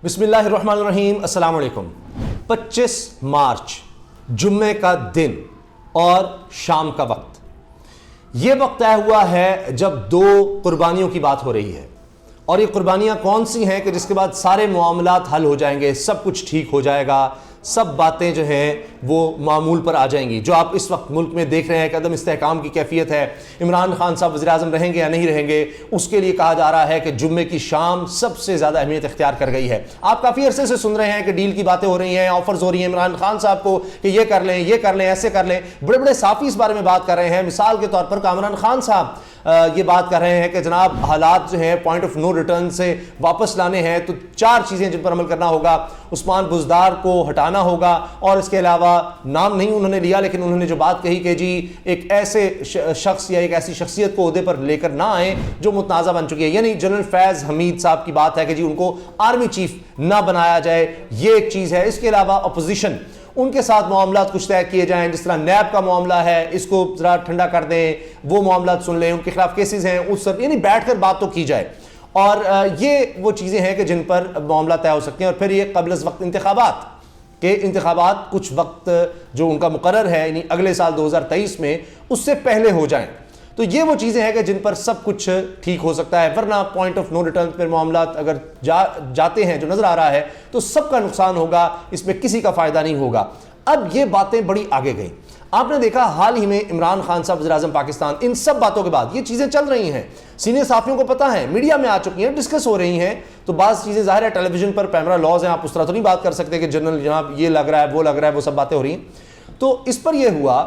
بسم اللہ الرحمن الرحیم. السلام علیکم. 25 مارچ جمعے کا دن اور شام کا وقت، یہ وقت طے ہوا ہے جب دو قربانیوں کی بات ہو رہی ہے. اور یہ قربانیاں کون سی ہیں کہ جس کے بعد سارے معاملات حل ہو جائیں گے، سب کچھ ٹھیک ہو جائے گا، سب باتیں جو ہیں وہ معمول پر آ جائیں گی. جو آپ اس وقت ملک میں دیکھ رہے ہیں کہ عدم استحکام کی کیفیت ہے، عمران خان صاحب وزیر اعظم رہیں گے یا نہیں رہیں گے، اس کے لیے کہا جا رہا ہے کہ جمعے کی شام سب سے زیادہ اہمیت اختیار کر گئی ہے. آپ کافی عرصے سے سن رہے ہیں کہ ڈیل کی باتیں ہو رہی ہیں، آفرز ہو رہی ہیں عمران خان صاحب کو کہ یہ کر لیں، یہ کر لیں، ایسے کر لیں. بڑے بڑے صحافی اس بارے میں بات کر رہے ہیں. مثال کے طور پر کامران خان صاحب یہ بات کر رہے ہیں کہ جناب حالات جو ہیں پوائنٹ آف نو ریٹرن سے واپس لانے ہیں تو 4 چیزیں جن پر عمل کرنا ہوگا. عثمان بزدار کو ہٹانا ہوگا، اور اس کے علاوہ نام نہیں انہوں نے لیا لیکن انہوں نے جو بات کہی کہ جی ایک ایسے شخص یا ایک ایسی شخصیت کو عہدے پر لے کر نہ آئیں جو متنازع بن چکی ہے. یعنی جنرل فیض حمید صاحب کی بات ہے کہ جی ان کو آرمی چیف نہ بنایا جائے، یہ ایک چیز ہے. اس کے علاوہ اپوزیشن، ان کے ساتھ معاملات کچھ طے کیے جائیں، جس طرح نیب کا معاملہ ہے اس کو ذرا ٹھنڈا کر دیں، وہ معاملات سن لیں، ان کے خلاف کیسز ہیں اس سب، یعنی بیٹھ کر بات تو کی جائے. اور یہ وہ چیزیں ہیں کہ جن پر معاملہ طے ہو سکتے ہیں. اور پھر یہ قبل از وقت انتخابات، کہ انتخابات کچھ وقت جو ان کا مقرر ہے یعنی اگلے سال 2023 میں، اس سے پہلے ہو جائیں. تو یہ وہ چیزیں ہیں کہ جن پر سب کچھ ٹھیک ہو سکتا ہے. ورنہ پوائنٹ آف نو ریٹرن پر معاملات اگر جاتے ہیں جو نظر آ رہا ہے تو سب کا نقصان ہوگا، اس میں کسی کا فائدہ نہیں ہوگا. اب یہ باتیں بڑی آگے گئیں. آپ نے دیکھا حال ہی میں عمران خان صاحب وزیر اعظم پاکستان، ان سب باتوں کے بعد یہ چیزیں چل رہی ہیں، سینئر صحافیوں کو پتہ ہے، میڈیا میں آ چکی ہیں، ڈسکس ہو رہی ہیں. تو بعض چیزیں ظاہر ہے ٹیلی ویژن پر پیمرا لاز ہیں، آپ اس طرح تو نہیں بات کر سکتے کہ جنرل جناب یہ لگ رہا ہے وہ لگ رہا ہے، وہ سب باتیں ہو رہی ہیں. تو اس پر یہ ہوا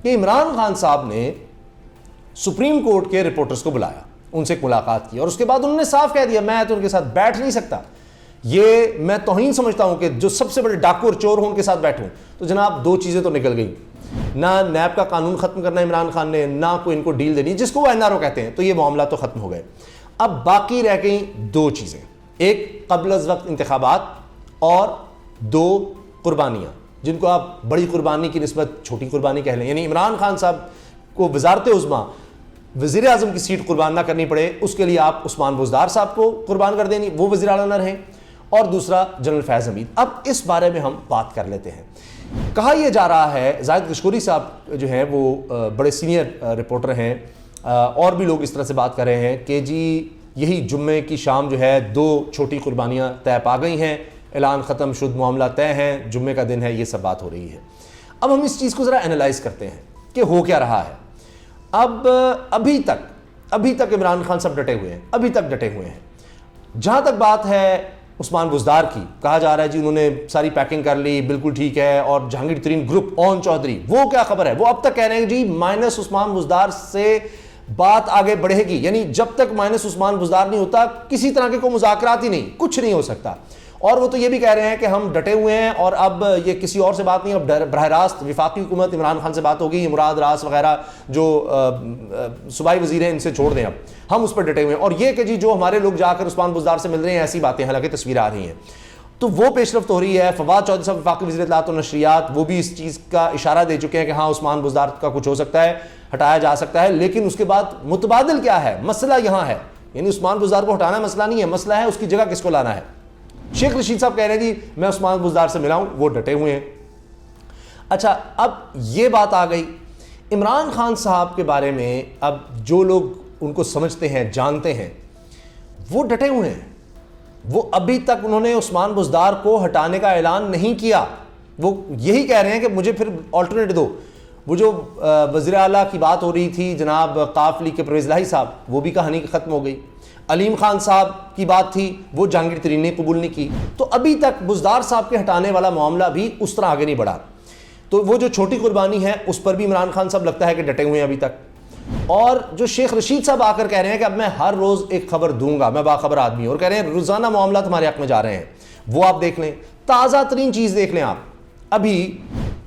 کہ عمران خان صاحب نے سپریم کورٹ کے رپورٹرز کو بلایا، ان سے ملاقات کی، اور اس کے بعد انہوں نے صاف کہہ دیا میں تو ان کے ساتھ بیٹھ نہیں سکتا. یہ میں توہین سمجھتا ہوں کہ جو سب سے بڑے ڈاکو اور چور ہوں ان کے ساتھ بیٹھوں. تو جناب 2 چیزیں تو نکل گئی، نہ نیب کا قانون ختم کرنا عمران خان نے، نہ کوئی ان کو ڈیل دینی جس کو وہ NRO کہتے ہیں. تو یہ معاملات تو ختم ہو گئے. اب باقی رہ گئیں 2 چیزیں، ایک قبل از وقت انتخابات اور 2 قربانیاں جن کو آپ بڑی قربانی کی نسبت چھوٹی قربانی کہہ لیں. یعنی عمران خان صاحب کو وزارت عظمیٰ وزیر اعظم کی سیٹ قربان نہ کرنی پڑے، اس کے لیے آپ عثمان بزدار صاحب کو قربان کر دینی، وہ وزیر اعلیٰ نہ رہیں، اور دوسرا جنرل فیض حمید. اب اس بارے میں ہم بات کر لیتے ہیں. کہا یہ جا رہا ہے، زاہد کشکوری صاحب جو ہیں وہ بڑے سینئر رپورٹر ہیں، اور بھی لوگ اس طرح سے بات کر رہے ہیں کہ جی یہی جمعے کی شام جو ہے 2 چھوٹی قربانیاں طے پا گئی ہیں، اعلان ختم شد، معاملہ طے ہیں، جمعے کا دن ہے، یہ سب بات ہو رہی ہے. اب ہم اس چیز کو ذرا انالائز کرتے ہیں کہ ہو کیا رہا ہے. اب ابھی تک عمران خان صاحب ڈٹے ہوئے ہیں، ابھی تک ڈٹے ہوئے ہیں. جہاں تک بات ہے عثمان بزدار کی، کہا جا رہا ہے جی انہوں نے ساری پیکنگ کر لی، بالکل ٹھیک ہے. اور جہانگیر ترین گروپ اون چودھری، وہ کیا خبر ہے؟ وہ اب تک کہہ رہے ہیں جی مائنس عثمان بزدار سے بات آگے بڑھے گی. یعنی جب تک مائنس عثمان بزدار نہیں ہوتا کسی طرح کے کوئی مذاکرات ہی نہیں، کچھ نہیں ہو سکتا. اور وہ تو یہ بھی کہہ رہے ہیں کہ ہم ڈٹے ہوئے ہیں، اور اب یہ کسی اور سے بات نہیں، اب براہ راست وفاقی حکومت عمران خان سے بات ہوگی، مراد راس وغیرہ جو صوبائی وزیر ہیں ان سے چھوڑ دیں، اب ہم اس پر ڈٹے ہوئے ہیں. اور یہ کہ جی جو ہمارے لوگ جا کر عثمان بزدار سے مل رہے ہیں، ایسی باتیں حالانکہ تصویریں آ رہی ہیں. تو وہ پیش رفت ہو رہی ہے. فواد چودھری صاحب وفاقی وزیر اطلاعات و نشریات، وہ بھی اس چیز کا اشارہ دے چکے ہیں کہ ہاں عثمان بزدار کا کچھ ہو سکتا ہے، ہٹایا جا سکتا ہے. لیکن اس کے بعد متبادل کیا ہے؟ مسئلہ یہاں ہے، یعنی عثمان بزدار کو ہٹانا مسئلہ نہیں ہے، مسئلہ ہے اس کی جگہ کس کو لانا ہے. شیخ رشید صاحب کہہ رہے ہیں جی میں عثمان بزدار سے ملا ہوں، وہ ڈٹے ہوئے ہیں. اچھا اب یہ بات آ گئی عمران خان صاحب کے بارے میں. اب جو لوگ ان کو سمجھتے ہیں، جانتے ہیں، وہ ڈٹے ہوئے ہیں. وہ ابھی تک انہوں نے عثمان بزدار کو ہٹانے کا اعلان نہیں کیا. وہ یہی کہہ رہے ہیں کہ مجھے پھر آلٹرنیٹ دو. وہ جو وزیر اعلیٰ کی بات ہو رہی تھی جناب قاف لیگ کے پرویز الہی صاحب، وہ بھی کہانی ختم ہو گئی. علیم خان صاحب کی بات تھی، وہ جہانگیر ترین نے قبول نہیں کی. تو ابھی تک بزدار صاحب کے ہٹانے والا معاملہ بھی اس طرح آگے نہیں بڑھا. تو وہ جو چھوٹی قربانی ہے اس پر بھی عمران خان صاحب لگتا ہے کہ ڈٹے ہوئے ہیں ابھی تک. اور جو شیخ رشید صاحب آ کر کہہ رہے ہیں کہ اب میں ہر روز ایک خبر دوں گا، میں باخبر آدمی ہوں، اور کہہ رہے ہیں روزانہ معاملات ہمارے حق میں جا رہے ہیں، وہ آپ دیکھ لیں. تازہ ترین چیز دیکھ لیں آپ ابھی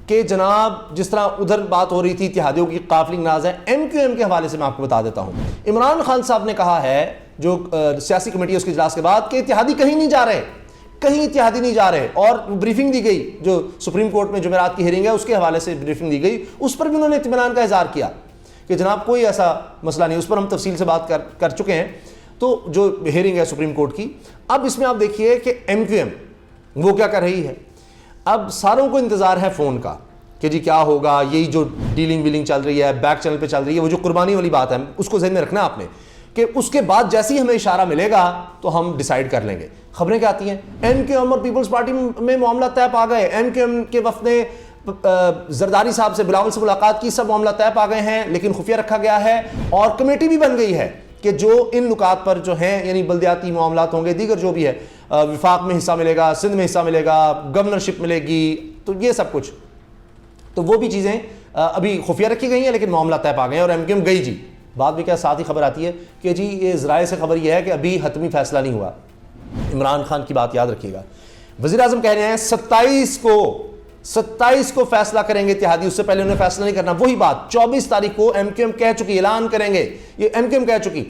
کہ جناب جس طرح ادھر بات ہو رہی تھی اتحادیوں کی قافلہ ناز ہے، MQM کے حوالے سے میں آپ کو بتا دیتا ہوں. عمران خان صاحب نے کہا ہے جو سیاسی کمیٹی ہے اس کے اجلاس کے بعد کہ اتحادی کہیں نہیں جا رہے، کہیں اتحادی نہیں جا رہے. اور بریفنگ دی گئی جو سپریم کورٹ میں جمعرات کی ہیئرنگ ہے اس کے حوالے سے بریفنگ دی گئی، اس پر بھی انہوں نے اطمینان کا اظہار کیا کہ جناب کوئی ایسا مسئلہ نہیں. اس پر ہم تفصیل سے بات کر چکے ہیں. تو جو ہیئرنگ ہے سپریم کورٹ کی. اب اس میں آپ دیکھیے کہ MQM وہ کیا کر رہی ہے. اب ساروں کو انتظار ہے فون کا کہ جی کیا ہوگا, یہی جو ڈیلنگ ویلنگ چل رہی ہے بیک چینل پہ چل رہی ہے, وہ جو قربانی والی بات ہے اس کو ذہن میں رکھنا آپ نے کہ اس کے بعد جیسے ہی ہمیں اشارہ ملے گا تو ہم ڈیسائیڈ کر لیں گے. خبریں کیا آتی ہیں, MQM اور پیپلز پارٹی میں معاملہ طے پا گئے, MQM کے وفد نے زرداری صاحب سے, بلاول سے ملاقات کی, سب معاملہ طے پا گئے ہیں لیکن خفیہ رکھا گیا ہے, اور کمیٹی بھی بن گئی ہے کہ جو ان نکات پر جو ہیں یعنی بلدیاتی معاملات ہوں گے, دیگر جو بھی ہے, وفاق میں حصہ ملے گا, سندھ میں حصہ ملے گا, گورنرشپ ملے گی, تو یہ سب کچھ, تو وہ بھی چیزیں ابھی خفیہ رکھی گئی ہیں لیکن معاملہ طے پا گئے ہیں اور MQM گئی جی. بعد میں کیا ساتھ ہی خبر آتی ہے کہ جی یہ ذرائع سے خبر یہ ہے کہ ابھی حتمی فیصلہ نہیں ہوا. عمران خان کی بات یاد رکھیے گا, وزیر اعظم کہہ رہے ہیں 27 کو فیصلہ کریں گے اتحادی, اس سے پہلے انہیں فیصلہ نہیں کرنا. وہی بات 24 تاریخ کو MQM کہہ چکی, اعلان کریں گے, یہ MQM کہہ چکی.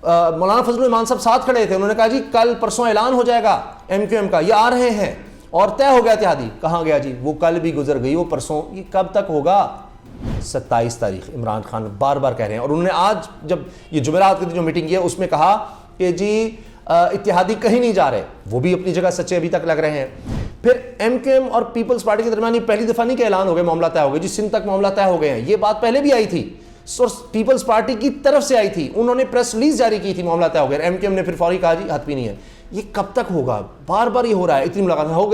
مولانا فضل الرحمان صاحب ساتھ کھڑے تھے, انہوں نے کہا جی کل پرسوں اعلان ہو جائے گا MQM کا, یہ آ رہے ہیں, اور طے ہو گیا اتحادی. کہاں گیا جی, وہ کل بھی گزر گئی, وہ پرسوں, یہ کب تک ہوگا؟ 27 تاریخ. عمران خان بار بار کہہ رہے ہیں, اور انہوں نے آج جب یہ جمعرات کی جو میٹنگ کی ہے اس میں کہا کہ جی اتحادی کہیں نہیں جا رہے, وہ بھی اپنی جگہ سچے ابھی تک لگ رہے ہیں. پھر MQM اور پیپلز پارٹی کے درمیان یہ پہلی دفعہ نہیں کہ اعلان ہو گئے, معاملہ طے ہو گئے جی, سندھ تک معاملہ طے ہو گئے ہیں. یہ بات پہلے بھی آئی تھی, پیپلز پارٹی کی طرف سے آئی تھی, انہوں نے پریس ریلیز جاری کی تھی, معاملہ طے ہو گئے. MQM نے پھر فوری کہا جی ہاتھ بھی نہیں ہے. یہ کب تک ہوگا؟ بار بار یہ ہو رہا ہے, اتنی ملاقاتیں ہو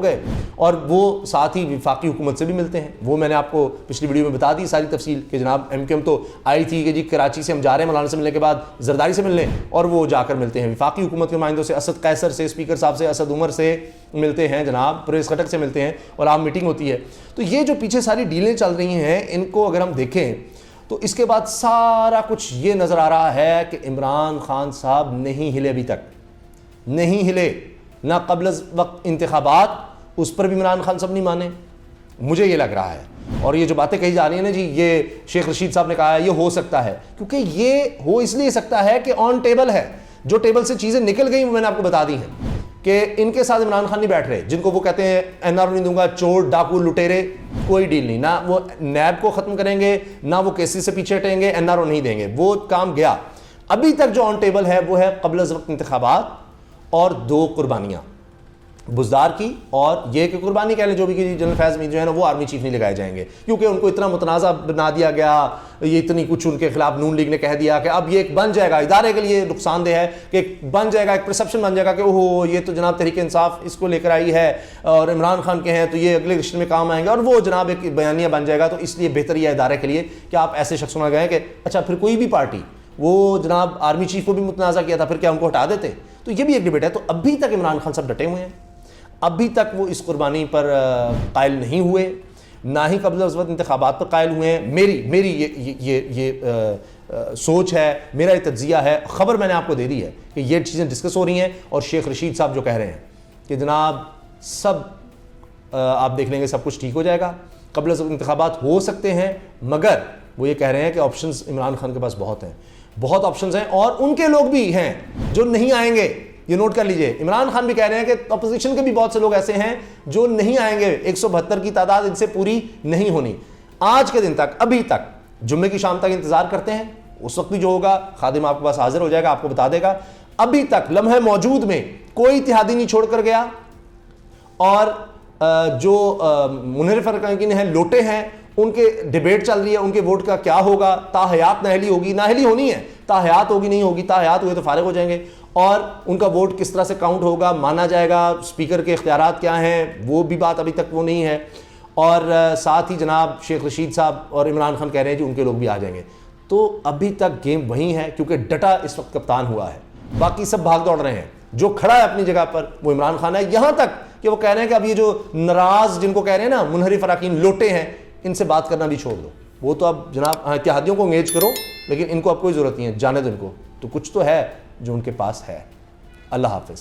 گئے. اور وہ ساتھ ہی وفاقی حکومت سے بھی ملتے ہیں, وہ میں نے آپ کو پچھلی ویڈیو میں بتا دی ساری تفصیل کہ جناب MQM تو آئی تھی کہ جی کراچی سے ہم جا رہے ہیں مولانا سے ملنے کے بعد زرداری سے ملنے, اور وہ جا کر ملتے ہیں وفاقی حکومت کے نمائندوں سے, اسد قیصر سے, اسپیکر صاحب سے, اسد عمر سے ملتے ہیں, جناب پرویز خٹک سے ملتے ہیں, اور آپ میٹنگ ہوتی ہے. تو یہ جو پیچھے ساری ڈیلیں چل رہی ہیں ان کو اگر ہم دیکھیں تو اس کے بعد سارا کچھ یہ نظر آ رہا ہے کہ عمران خان صاحب نہیں ہلے, ابھی تک نہیں ہلے, نہ قبل از وقت انتخابات, اس پر بھی عمران خان صاحب نہیں مانے, مجھے یہ لگ رہا ہے. اور یہ جو باتیں کہی جا رہی ہیں نا جی, یہ شیخ رشید صاحب نے کہا ہے یہ ہو سکتا ہے, کیونکہ یہ ہو اس لیے سکتا ہے کہ آن ٹیبل ہے, جو ٹیبل سے چیزیں نکل گئی وہ میں نے آپ کو بتا دی ہیں کہ ان کے ساتھ عمران خان نہیں بیٹھ رہے, جن کو وہ کہتے ہیں NRO نہیں دوں گا, چور ڈاکو لٹیرے, کوئی ڈیل نہیں, نہ وہ نیب کو ختم کریں گے, نہ وہ کیسی سے پیچھے ہٹیں گے, NRO نہیں دیں گے, وہ کام گیا. ابھی تک جو آن ٹیبل ہے وہ ہے قبل از وقت انتخابات اور 2 قربانیاں, بزدار کی, اور یہ کہ قربانی کہہ لیں جو بھی کہ جنرل فیض میں جو ہے نا وہ آرمی چیف نہیں لگائے جائیں گے, کیونکہ ان کو اتنا متنازع بنا دیا گیا, یہ اتنی کچھ ان کے خلاف نون لیگ نے کہہ دیا کہ اب یہ ایک بن جائے گا, ادارے کے لیے نقصان دہ ہے کہ بن جائے گا, ایک پرسیپشن بن جائے گا کہ اوہ یہ تو جناب تحریک انصاف اس کو لے کر آئی ہے اور عمران خان کے ہیں تو یہ اگلے رشتے میں کام آئیں گے, اور وہ جناب ایک بیانیہ بن جائے گا. تو اس لیے بہتر یہ ادارے کے لیے کہ آپ ایسے شخص نہ گئے کہ اچھا پھر کوئی بھی پارٹی, وہ جناب آرمی چیف کو بھی متنازع کیا تھا, پھر کیا ان کو ہٹا دیتے؟ تو یہ بھی ایک ڈبیٹ ہے. تو ابھی تک عمران خان صاحب ڈٹے ہوئے ہیں, ابھی تک وہ اس قربانی پر قائل نہیں ہوئے, نہ ہی قبل از وقت انتخابات پر قائل ہوئے ہیں. میری یہ سوچ ہے, میرا یہ تجزیہ ہے, خبر میں نے آپ کو دے دی ہے کہ یہ چیزیں ڈسکس ہو رہی ہیں. اور شیخ رشید صاحب جو کہہ رہے ہیں کہ جناب سب آپ دیکھ لیں گے, سب کچھ ٹھیک ہو جائے گا, قبل از وقت انتخابات ہو سکتے ہیں, مگر وہ یہ کہہ رہے ہیں کہ آپشنز عمران خان کے پاس بہت ہیں, بہت آپشنز ہیں, اور ان کے لوگ بھی ہیں جو نہیں آئیں گے. یہ نوٹ کر لیجئے, عمران خان بھی کہہ رہے ہیں کہ اپوزیشن کے بھی بہت سے لوگ ایسے ہیں جو نہیں آئیں گے, 172 کی تعداد ان سے پوری نہیں ہونی. آج کے دن تک, ابھی تک, جمعے کی شام تک انتظار کرتے ہیں, اس وقت بھی جو ہوگا خادم آپ کے پاس حاضر ہو جائے گا, آپ کو بتا دے گا. ابھی تک لمحے موجود میں کوئی اتحادی نہیں چھوڑ کر گیا, اور جو منحرف اراکین ہیں, لوٹے ہیں, ان کے ڈیبیٹ چل رہی ہے, ان کے ووٹ کا کیا ہوگا, تاحیات نااہلی ہوگی, نااہلی ہونی ہے, تاحیات ہوگی نہیں ہوگی, تاحیات ہوئے تو فارغ ہو جائیں گے, اور ان کا ووٹ کس طرح سے کاؤنٹ ہوگا, مانا جائے گا, اسپیکر کے اختیارات کیا ہیں, وہ بھی بات ابھی تک وہ نہیں ہے. اور ساتھ ہی جناب شیخ رشید صاحب اور عمران خان کہہ رہے ہیں کہ ان کے لوگ بھی آ جائیں گے. تو ابھی تک گیم وہیں ہے, کیونکہ ڈٹا اس وقت کپتان ہوا ہے, باقی سب بھاگ دوڑ رہے ہیں. جو کھڑا ہے اپنی جگہ پر وہ عمران خان ہے, یہاں تک کہ وہ کہہ رہے ہیں کہ اب یہ جو ناراض, جن کو کہہ رہے ہیں نا منحرف اراکین, لوٹے ہیں, ان سے بات کرنا بھی چھوڑ دو. وہ تو اب جناب اتحادیوں کو انگیج کرو, لیکن ان کو اب کوئی ضرورت نہیں ہے, جانے دو ان کو. تو کچھ تو ہے جو ان کے پاس ہے. اللہ حافظ.